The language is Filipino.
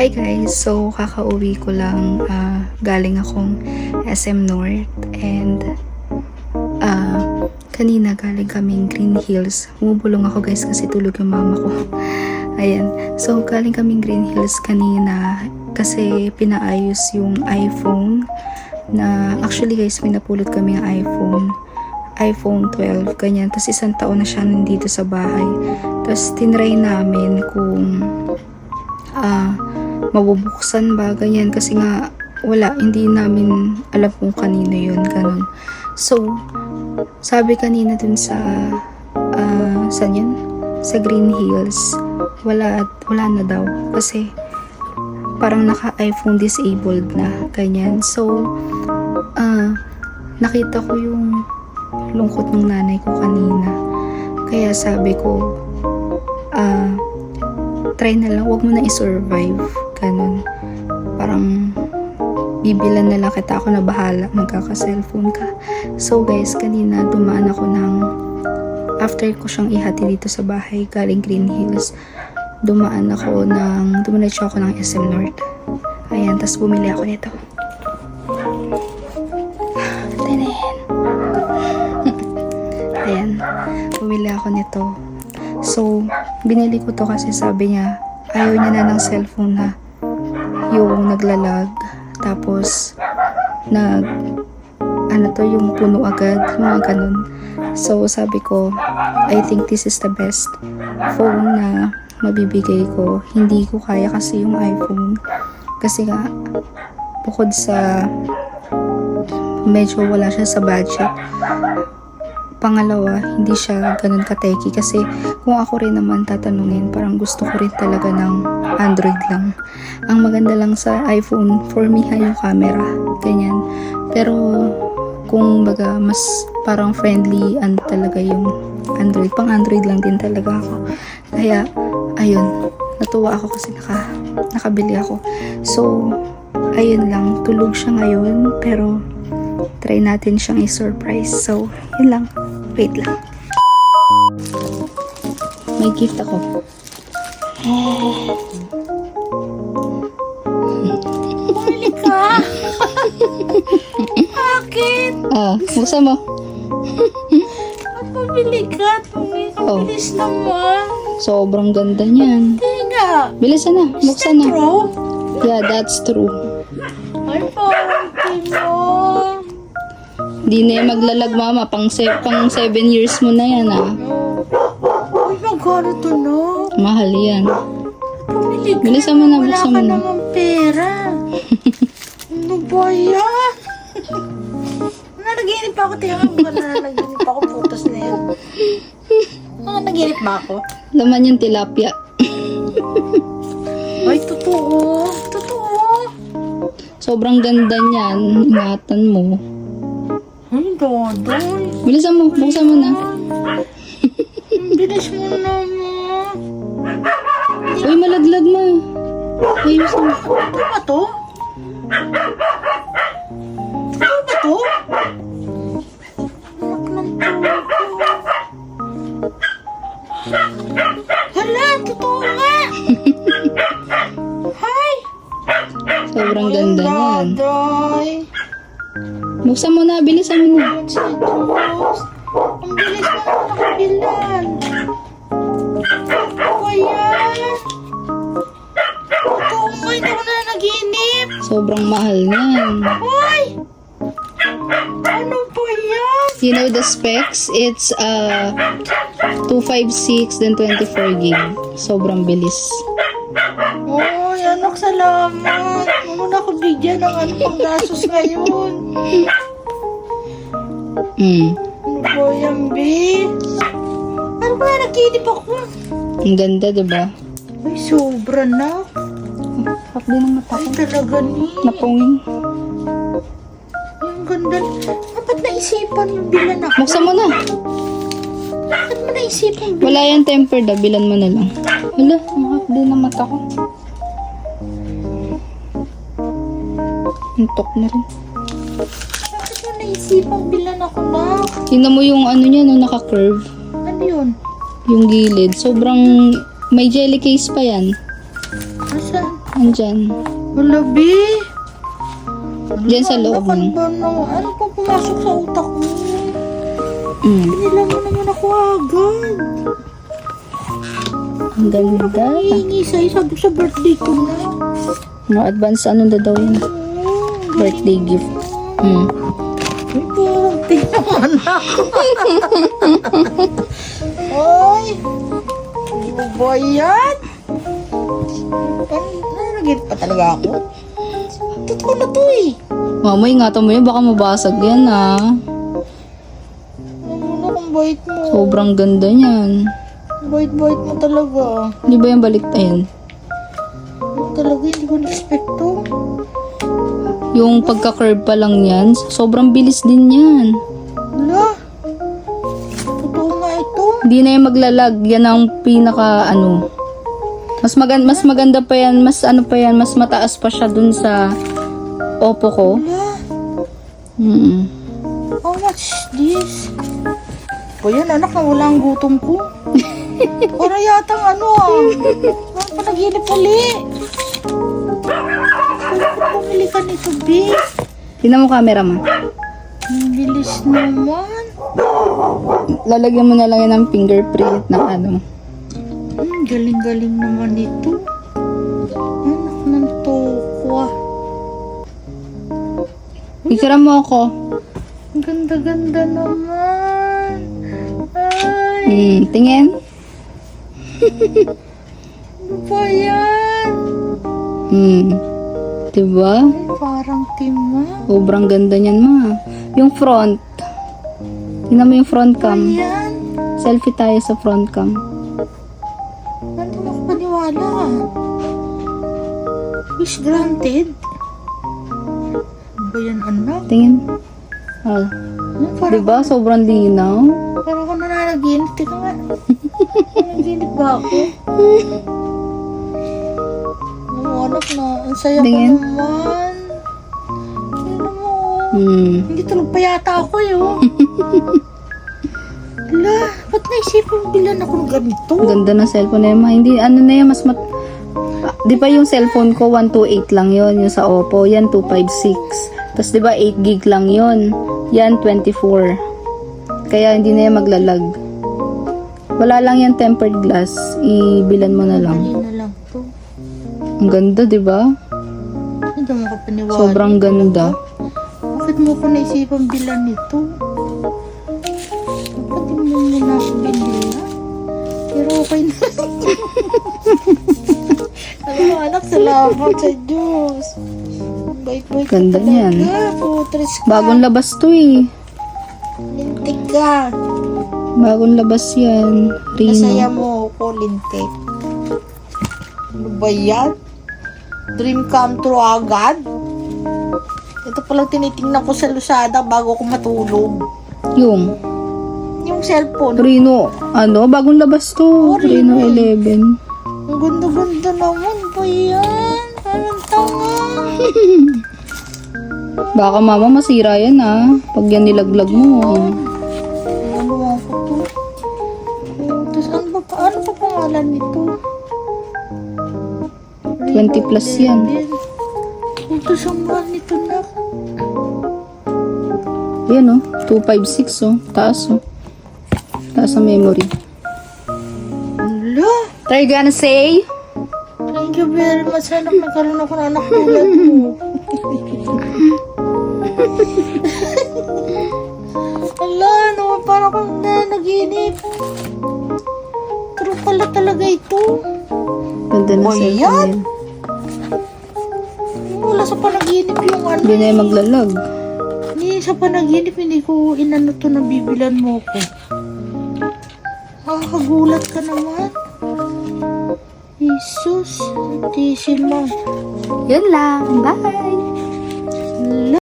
Hi guys! So, kakauwi ko lang, galing akong SM North and kanina galing kaming Green Hills. Bumubulong ako guys kasi tulog yung mama ko. Ayan. So, galing kaming Green Hills kanina kasi pinaayos yung iPhone na actually guys, pinapulot kami ng iPhone 12, ganyan. Tapos isang taon na siya nandito sa bahay. Tapos tinry namin kung mabubuksan ba, ganyan. Kasi nga, wala, hindi namin alam kung kanino yun, ganun. So, sabi kanina dun sa, saan yun? Sa Green Hills, wala na daw. Kasi, parang naka-iPhone disabled na, ganyan. So, nakita ko yung lungkot ng nanay ko kanina. Kaya sabi ko, try na lang, wag mo na i-survive. Ganun. Parang, bibilan na lang kita, ako na bahala, magkaka-cellphone ka. So guys, kanina dumaan ako ng, after ko siyang ihati dito sa bahay, galing Green Hills, dumiretso ako ng SM North. Ayan, tas bumili ako nito. Ayan, bumili ako nito. So, binili ko to kasi sabi niya, ayaw niya na ng cellphone na yung naglalag. Tapos, yung puno agad, yung mga ganun. So, sabi ko, I think this is the best phone na mabibigay ko. Hindi ko kaya kasi yung iPhone. Kasi nga, bukod sa medyo wala siya sa budget. Pangalawa, hindi siya ganun ka-techy kasi kung ako rin naman tatanungin, parang gusto ko rin talaga ng Android lang. Ang maganda lang sa iPhone, for me, yung camera, ganyan. Pero, kung baga, mas parang friendly talaga yung Android. Pang Android lang din talaga ako. Kaya, ayun, natuwa ako kasi nakabili ako. So, ayun lang, tulog siya ngayon, pero try natin siyang i-surprise. So, yun lang. Wait lang. May gift ako. Bumili ka? Bakit? Buksan mo. Ba't bumili ka? Bilis naman. Sobrang ganda niyan. Hindi nga. Bilisan na. Buksan na. True? Yeah, that's true. Ay, parang mo. Di na yung maglalag mama. Pang 7 years mo na yan Uy, magkano to no? Mahal yan. Bumili ka. Bilisan mo na, Wala buksan ka mo na. naman pera. Ano ba yan? Nanaginip ako. Tingnan mo, nanaginip ako. Putas na yan. Nanaginip ba ako? Laman yung tilapia. Ay, totoo. Totoo. Sobrang ganda niyan. Ingatan mo. Ay, dodoy. Bilisan mo. Buksan mo na. Bilis mo naman. Uy, malaglag mo. Ayusin mo. Ano ba to? Ano ba to? Anak ng tulo. Hala, totoo nga. Hi. Sobrang ganda niyan. Dodoy. Buksan mo na. Bilisan mo na. Ang bilis mo nakabilan. Ano ba yan? Totoo nga, hindi ko na naginip. Sobrang mahal niyan. Ay! Ano ba yan? You know the specs? It's 256 then 24 gig. Sobrang bilis. Oy, anak, salamat. Ano na ako bigyan ng pang gastos ngayon? Ano ba yan, babe? Ano ba yan? Nakinip ako. Ang ganda, diba? Ay, sobra na. Kapli ng mata Ay, ko. talaga ni. Napungin. Ay, ang ganda. Dapat naisipan yung bilan ako. Buksan mo na. Bakit mo naisipan bilan? Wala yan tempered, bilan mo na lang. Wala, makapli ng mata ko. Antok na rin. Bakit mo naisipan bilan ako na? Tingnan mo yung ano niya, no, naka-curve. Ano yun? Yung gilid. Sobrang may jelly case pa yan. Asan? Andyan. Malabi. Diyan sa loob Ano mo. ba na? Ano pa pumasok sa utak mo? Mm. Pinilang mo naman ako agad. Ang ganda. Hihingi sa'yo, sabi sa birthday ko na. Mga advance ano na daw yun? Birthday gift. Mm. Ay, parang tingnan ako. Ay! Ano ba yan? Nalagit pa talaga ako? Totoo na to eh. Mama, ingatan mo yun. Baka mabasag yan ah. Ano kung bait mo? Sobrang ganda niyan. Bait-bait mo talaga. Hindi ba yung baliktayin? Talaga, hindi ko na-expect to. Yung pagka-curve pa lang yan, sobrang bilis din yan. Wala. Totoo nga ito. Hindi na yung maglalag. Yan ang pinaka ano. Mas maganda pa yan. Mas ano pa yan. Mas mataas pa siya dun sa Oppo ko. Wala. Mm. How much is this? O yan, anak, nawala ang gutom ko. Para yatang ano ah. Parang panaginip uli. Pumili ka nito, B. Tingnan mo camera mo. Ang bilis naman. Lalagyan mo na lang yan ng fingerprint ng ano. Galing-galing naman ito. Anak ng tokwa. Picture mo ako. Ang ganda-ganda naman. Ay, Tingin. ano ba yan? Diba? Ay, parang tima. Sobrang ganda niyan, ma. Yung front. Tingnan mo yung front cam. Ayan. Selfie tayo sa front cam. Ano ako paniwala? Wish granted? Ano ba yan, anak? Tingin. Oh. Parang, Diba? Sobrang linaw. parang ako nananaginip. Teka nga. Nanaginip ba ako? Ano, anak na. Ang saya ko Tingin. naman. Tingnan mo. Hindi tulog pa yata ako yun. Hala, ba't naisipan bilan ako ng ganito? Ang ganda ng cellphone na yun, ma. Hindi, ano na yan, mas di ba yung cellphone ko, 128 lang yon yung sa Oppo. Yan, 256. Tapos di ba 8 gig lang yon. Yan, 24. Kaya hindi na yan maglalag. Wala lang yan tempered glass. Ibilan mo na lang. Mali na lang to. Ang ganda, di ba? Hindi mo ka paniwala. Sobrang ganda. Bakit mo ko naisipan bilan nito? Dapat di mo muna ako binila. Pero okay na. Alam mo anak, salamat sa Diyos. Bait-bait ka Ganda talaga. niyan. Putres ka. Bagong labas to eh. Lintik ka. Bagong labas yan. Nasaya Reno. mo ako, lintik. Ano ba yan? Dream come true agad? Ito palang tinitingnan ko sa Lazada bago ako matulog. Yung Yung cellphone. Reno. Ano? Bagong labas to. Oh, Reno Reno. 11. Ang ganda-ganda naman ba yan? Parang tanga. Baka mama masira yan ah. Pag yan nilaglag mo. Ano ako to? Tapos ano pa pangalan nito? 20 plus yan. Tapos ang mahal nito na. Yan oh. 256 oh. Taas oh. Taas ang memory. Wala. Try gonna say? Thank you very much. Sana nagkaroon ako ng anak tulad mo. Ala, naman parang akong nanaginip. True pala talaga ito. Ganda na Oh, cellphone yan. yan. Wala sa panaginip yung ano. Hindi na yung maglalag. Hindi sa panaginip, hindi ko inano to na bibilan mo ko. Nakakagulat ka naman. Jesus, tisin mo. Yun lang. Bye!